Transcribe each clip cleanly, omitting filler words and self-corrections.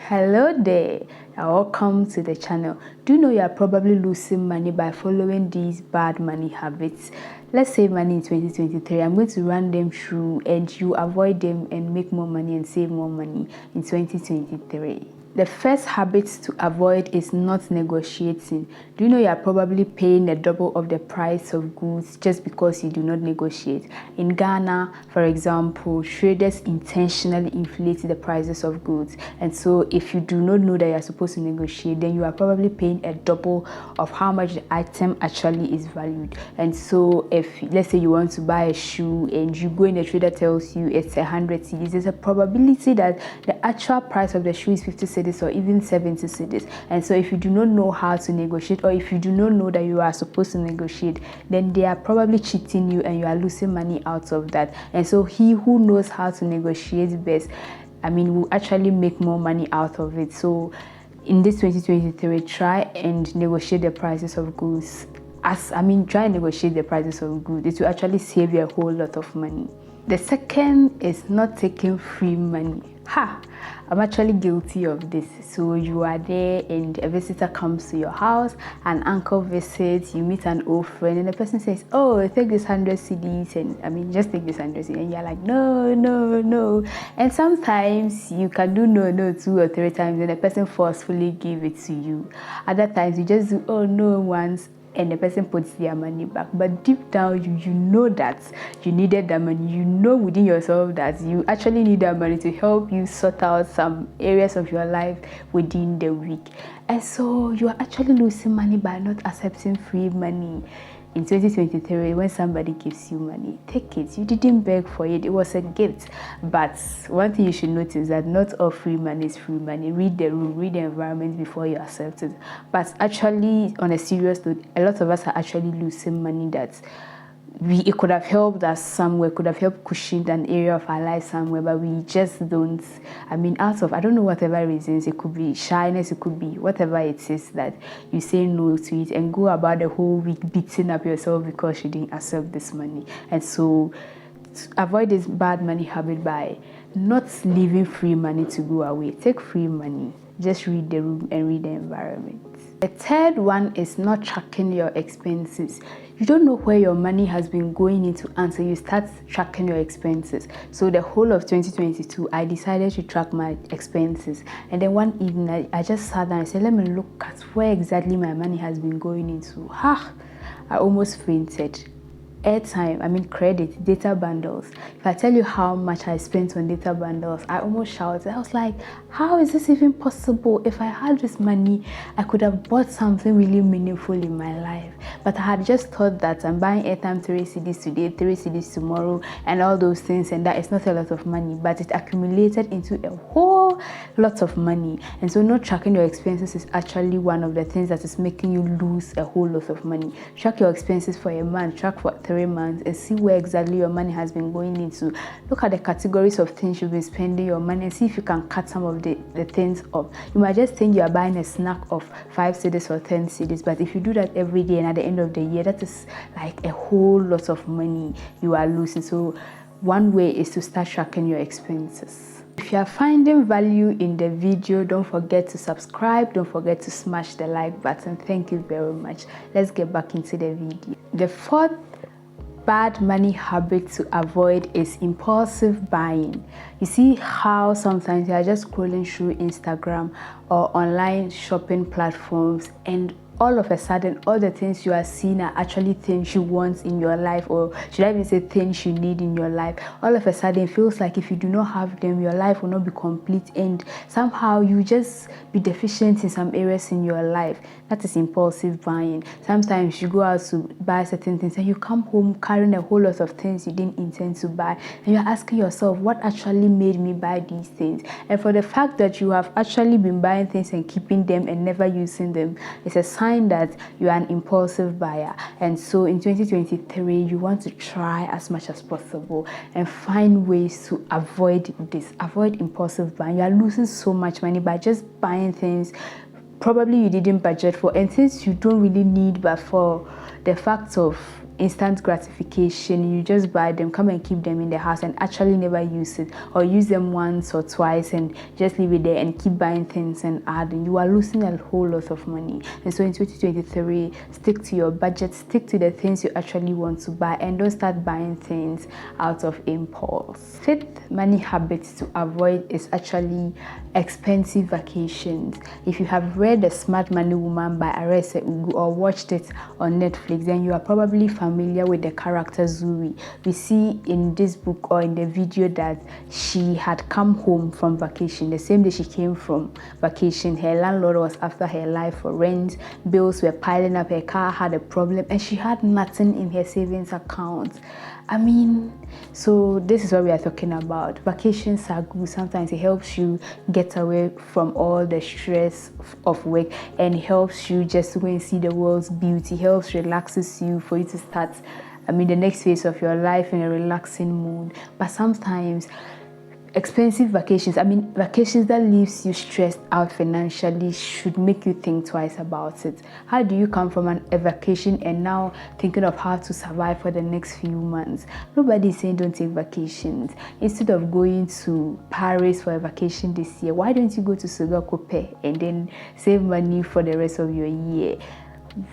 Hello there and welcome to the channel. Do you know you are probably losing money by following these bad money habits? Let's save money in 2023. I'm going to run them through and you avoid them and make more money and save more money in 2023. The first habit to avoid is not negotiating. Do you know you are probably paying the double of the price of goods just because you do not negotiate? In Ghana, for example, traders intentionally inflate the prices of goods. And so if you do not know that you are supposed to negotiate, then you are probably paying a double of how much the item actually is valued. And so if, let's say you want to buy a shoe and you go in, the trader tells you it's 100 cedis, there's a probability that the actual price of the shoe is 50 cedis or even 70 cedis. And so if you do not know how to negotiate, or if you do not know that you are supposed to negotiate, then they are probably cheating you and you are losing money out of that. And so he who knows how to negotiate best, will actually make more money out of it. So in this 2023, try and negotiate the prices of goods. Try and negotiate the prices of goods. It will actually save you a whole lot of money. The second is not taking free money. I'm actually guilty of this. So you are there and a visitor comes to your house, an uncle visits, you meet an old friend, and the person says, oh, take this 100 cedis, and just take this 100 cedis, and you're like, no. And sometimes you can do no 2 or 3 times and the person forcefully give it to you. Other times you just do oh no once and the person puts their money back. But deep down, you know that you needed that money. You know within yourself that you actually need that money to help you sort out some areas of your life within the week. And so you are actually losing money by not accepting free money. In 2023, when somebody gives you money, take it. You didn't beg for it. It was a gift. But one thing you should notice is that not all free money is free money. Read the room, read the environment before you accept it. But actually, on a serious note, a lot of us are actually losing money that it could have helped us somewhere, could have helped cushion an area of our life somewhere, but we just don't. Out of, I don't know, whatever reasons, it could be shyness, it could be whatever it is, that you say no to it and go about the whole week beating up yourself because you didn't accept this money. And so avoid this bad money habit by not leaving free money to go away. Take free money. Just read the room and read the environment. The third one is not tracking your expenses. You don't know where your money has been going into until you start tracking your expenses. So the whole of 2022, I decided to track my expenses. And then one evening, I just sat down and said, let me look at where exactly my money has been going into. I almost fainted. Airtime, credit, data bundles. If I tell you how much I spent on data bundles, I almost shouted. I was like, how is this even possible? If I had this money, I could have bought something really meaningful in my life. But I had just thought that I'm buying airtime 3 cedis today, 3 cedis tomorrow, and all those things, and that is not a lot of money, but it accumulated into a whole lot of money. And so not tracking your expenses is actually one of the things that is making you lose a whole lot of money. Track your expenses for a month, track for 3 months, and see where exactly your money has been going into. Look at the categories of things you've been spending your money and see if you can cut some of the things off. You might just think you are buying a snack of 5 cedis or 10 cedis, but if you do that every day and at the end of the year, that is like a whole lot of money you are losing. So one way is to start tracking your expenses. If you are finding value in the video, don't forget to subscribe, don't forget to smash the like button. Thank you very much. Let's get back into the video. The fourth bad money habit to avoid is impulsive buying. You see how sometimes you are just scrolling through Instagram or online shopping platforms, and all of a sudden, all the things you are seeing are actually things you want in your life, or should I even say things you need in your life. All of a sudden, it feels like if you do not have them, your life will not be complete, and somehow you just be deficient in some areas in your life. That is impulsive buying. Sometimes you go out to buy certain things and you come home carrying a whole lot of things you didn't intend to buy, and you're asking yourself, what actually made me buy these things? And for the fact that you have actually been buying things and keeping them and never using them, it's a sign that you are an impulsive buyer. And so in 2023, you want to try as much as possible and find ways to avoid this. Avoid impulsive buying. You are losing so much money by just buying things probably you didn't budget for, and things you don't really need, but for the fact of instant gratification. You just buy them, come and keep them in the house and actually never use it, or use them once or twice and just leave it there and keep buying things and adding. You are losing a whole lot of money. And so in 2023, stick to your budget, stick to the things you actually want to buy, and don't start buying things out of impulse. Fifth money habit to avoid is actually expensive vacations. If you have read The Smart Money Woman by Arese Ugu or watched it on Netflix, then you are probably familiar with the character Zuri. We see in this book or in the video that she had come home from vacation. The same day she came from vacation, her landlord was after her life for rent, bills were piling up, her car had a problem, and she had nothing in her savings account. I mean, so this is what we are talking about. Vacations are good. Sometimes it helps you get away from all the stress of work and helps you just to go and see the world's beauty, helps relaxes you for you to start, the next phase of your life in a relaxing mood. But sometimes expensive vacations, vacations that leaves you stressed out financially, should make you think twice about it. How do you come from a vacation and now thinking of how to survive for the next few months? Nobody is saying don't take vacations. Instead of going to Paris for a vacation this year, why don't you go to Sugakope and then save money for the rest of your year?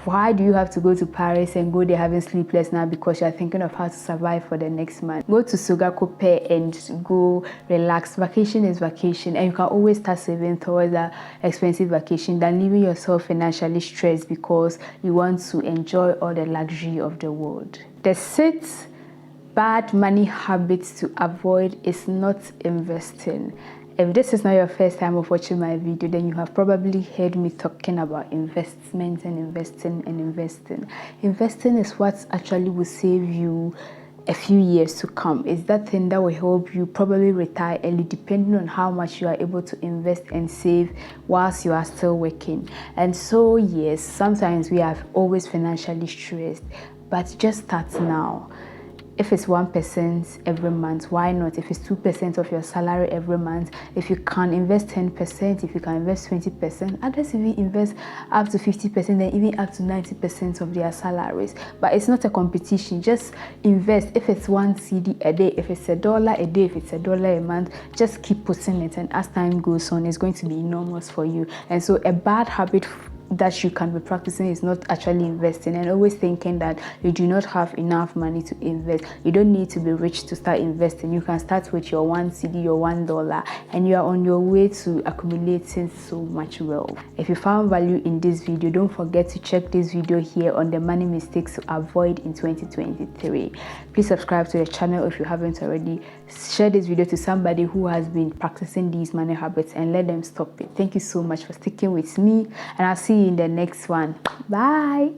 Why do you have to go to Paris and go there having sleepless now because you're thinking of how to survive for the next month? Go to Sugakope and go relax. Vacation is vacation, and you can always start saving towards that expensive vacation than leaving yourself financially stressed because you want to enjoy all the luxury of the world. The sixth bad money habits to avoid is not investing. If this is not your first time of watching my video, then you have probably heard me talking about investment and investing and investing. Investing is what actually will save you a few years to come. It's that thing that will help you probably retire early, depending on how much you are able to invest and save whilst you are still working. And so yes, sometimes we are always financially stressed, but just start now. If it's 1% every month, why not? If it's 2% of your salary every month, if you can invest 10%, if you can invest 20%, others even invest up to 50% and even up to 90% of their salaries. But it's not a competition. Just invest. If it's 1 CD a day, if it's $1 a day, if it's $1 a month, just keep putting it, and as time goes on, it's going to be enormous for you. And so a bad habit that you can be practicing is not actually investing and always thinking that you do not have enough money to invest. You don't need to be rich to start investing. You can start with your 1 CD, your $1, and you are on your way to accumulating so much wealth. If you found value in this video, don't forget to check this video here on the money mistakes to avoid in 2023. Please subscribe to the channel if you haven't already. Share this video to somebody who has been practicing these money habits and let them stop it. Thank you so much for sticking with me, and I'll see you in the next one. Bye.